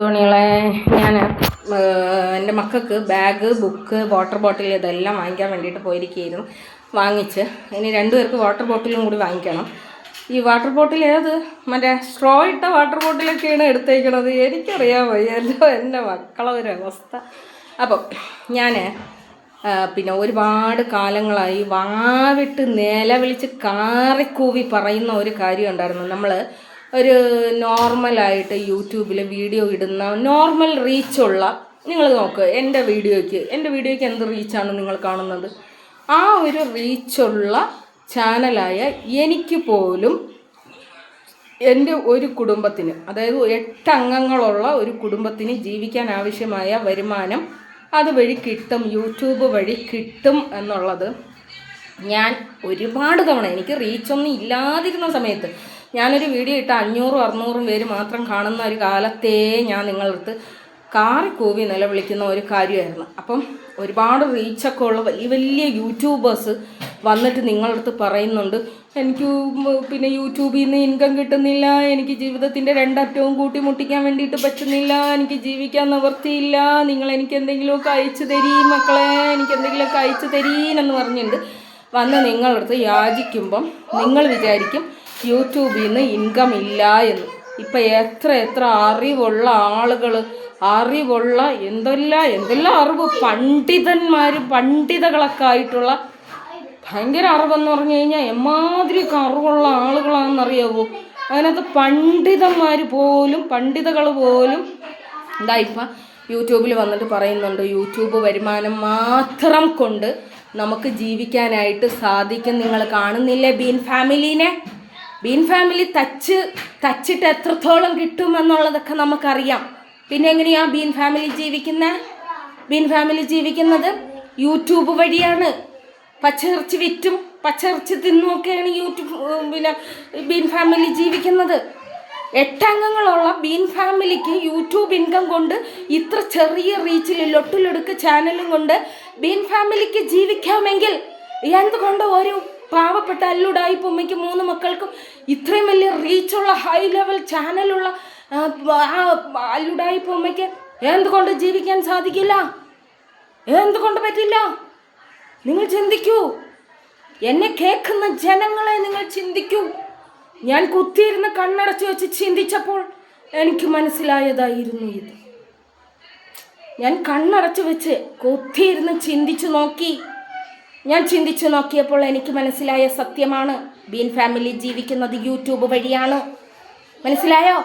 തുണികളെ ഞാൻ എൻ്റെ മക്കൾക്ക് ബാഗ്, ബുക്ക്, വാട്ടർ ബോട്ടിൽ ഇതെല്ലാം വാങ്ങിക്കാൻ വേണ്ടിയിട്ട് പോയിരിക്കുകയായിരുന്നു. വാങ്ങിച്ച് ഇനി 2 പേർക്ക് വാട്ടർ ബോട്ടിലും കൂടി വാങ്ങിക്കണം. ഈ വാട്ടർ ബോട്ടിൽ ഏത് മറ്റേ സ്ട്രോ ഇട്ട വാട്ടർ ബോട്ടിലൊക്കെയാണ് എടുത്തേക്കണത്. എനിക്കറിയാൻ വയ്യല്ലോ എൻ്റെ മക്കളെ ഒരവസ്ഥ. അപ്പം ഞാൻ പിന്നെ ഒരുപാട് കാലങ്ങളായി വാവിട്ട് നിലവിളിച്ച് കാറിക്കൂവി പറയുന്ന ഒരു കാര്യം ഉണ്ടായിരുന്നു. നമ്മൾ ഒരു നോർമലായിട്ട് യൂട്യൂബിൽ വീഡിയോ ഇടുന്ന നോർമൽ റീച്ചുള്ള, നിങ്ങൾ നോക്ക് എൻ്റെ വീഡിയോയ്ക്ക് എന്ത് റീച്ചാണ് നിങ്ങൾ കാണുന്നത്? ആ ഒരു റീച്ചുള്ള ചാനലായ എനിക്ക് പോലും എൻ്റെ ഒരു കുടുംബത്തിന്, അതായത് 8 അംഗങ്ങളുള്ള ഒരു കുടുംബത്തിന് ജീവിക്കാൻ ആവശ്യമായ വരുമാനം അതുവഴി കിട്ടും, യൂട്യൂബ് വഴി കിട്ടും എന്നുള്ളത് ഞാൻ ഒരുപാട് തവണ, എനിക്ക് റീച്ചൊന്നും ഇല്ലാതിരുന്ന സമയത്ത്, ഞാനൊരു വീഡിയോ ഇട്ട 500-600 പേര് മാത്രം കാണുന്ന ഒരു കാലത്തേ ഞാൻ നിങ്ങളടുത്ത് കാറിക്കൂവി നിലവിളിക്കുന്ന ഒരു കാര്യമായിരുന്നു. അപ്പം ഒരുപാട് റീച്ചൊക്കെ ഉള്ള വലിയ വലിയ യൂട്യൂബേഴ്സ് വന്നിട്ട് നിങ്ങളടുത്ത് പറയുന്നുണ്ട്, എനിക്ക് പിന്നെ യൂട്യൂബിൽ നിന്ന് ഇൻകം കിട്ടുന്നില്ല, എനിക്ക് ജീവിതത്തിൻ്റെ 2 അറ്റവും കൂട്ടിമുട്ടിക്കാൻ വേണ്ടിയിട്ട് പറ്റുന്നില്ല, എനിക്ക് ജീവിക്കാൻ നിവർത്തിയില്ല, നിങ്ങൾ എനിക്ക് എന്തെങ്കിലുമൊക്കെ അയച്ചു തരീ മക്കളെ, എനിക്ക് എന്തെങ്കിലുമൊക്കെ അയച്ചു തരീനെന്ന് പറഞ്ഞിട്ടുണ്ട് വന്ന് നിങ്ങളടുത്ത് യാചിക്കുമ്പം നിങ്ങൾ വിചാരിക്കും യൂട്യൂബിൽ നിന്ന് ഇൻകം ഇല്ല എന്ന്. ഇപ്പം എത്ര അറിവുള്ള ആളുകൾ, അറിവുള്ള എന്തെല്ലാം അറിവ്, പണ്ഡിതകളൊക്കെ ആയിട്ടുള്ള ഭയങ്കര അറിവെന്ന് പറഞ്ഞു കഴിഞ്ഞാൽ എമ്മാതിരിയൊക്കെ അറിവുള്ള ആളുകളാണെന്നറിയാവോ. അതിനകത്ത് പണ്ഡിതകൾ പോലും എന്താ ഇപ്പം യൂട്യൂബിൽ വന്നിട്ട് പറയുന്നുണ്ട്, യൂട്യൂബ് വരുമാനം മാത്രം കൊണ്ട് നമുക്ക് ജീവിക്കാനായിട്ട് സാധിക്കും. നിങ്ങൾ കാണുന്നില്ലേ ബീൻ ഫാമിലി തച്ചിട്ട് എത്രത്തോളം കിട്ടുമെന്നുള്ളതൊക്കെ നമുക്കറിയാം. പിന്നെ എങ്ങനെയാ ബീൻ ഫാമിലി ജീവിക്കുന്നത്? യൂട്യൂബ് വഴിയാണ്. പച്ചയിറച്ചി തിന്നുമൊക്കെയാണ് ബീൻ ഫാമിലി ജീവിക്കുന്നത്. 8 അംഗങ്ങളുള്ള ബീൻ ഫാമിലിക്ക് യൂട്യൂബ് ഇൻകം കൊണ്ട് ഇത്ര ചെറിയ റീച്ചിൽ ലൊട്ടിലൊടുക്ക് ചാനലും കൊണ്ട് ബീൻ ഫാമിലിക്ക് ജീവിക്കാമെങ്കിൽ എന്തുകൊണ്ട് ഒരു പാവപ്പെട്ട അല്ലുടായിപ്പ് ഉമ്മയ്ക്ക് 3 മക്കൾക്കും ഇത്രയും വലിയ റീച്ചുള്ള ഹൈ ലെവൽ ചാനലുള്ള അല്ലുടായിപ്പ് ഉമ്മയ്ക്ക് എന്തുകൊണ്ട് ജീവിക്കാൻ സാധിക്കില്ല? എന്തുകൊണ്ട് പറ്റില്ല? നിങ്ങൾ ചിന്തിക്കൂ. എന്നെ കേൾക്കുന്ന ജനങ്ങളെ നിങ്ങൾ ചിന്തിക്കൂ. ഞാൻ കുത്തിയിരുന്ന് കണ്ണടച്ച് വെച്ച് ചിന്തിച്ചപ്പോൾ എനിക്ക് മനസ്സിലായതായിരുന്നു ഇത്. ഞാൻ കണ്ണടച്ച് വെച്ച് കുത്തിയിരുന്ന് ചിന്തിച്ചു നോക്കിയപ്പോൾ എനിക്ക് മനസ്സിലായ സത്യമാണ്, ബീൻ ഫാമിലി ജീവിക്കുന്നത് യൂട്യൂബ് വഴിയാണ്. മനസ്സിലായോ?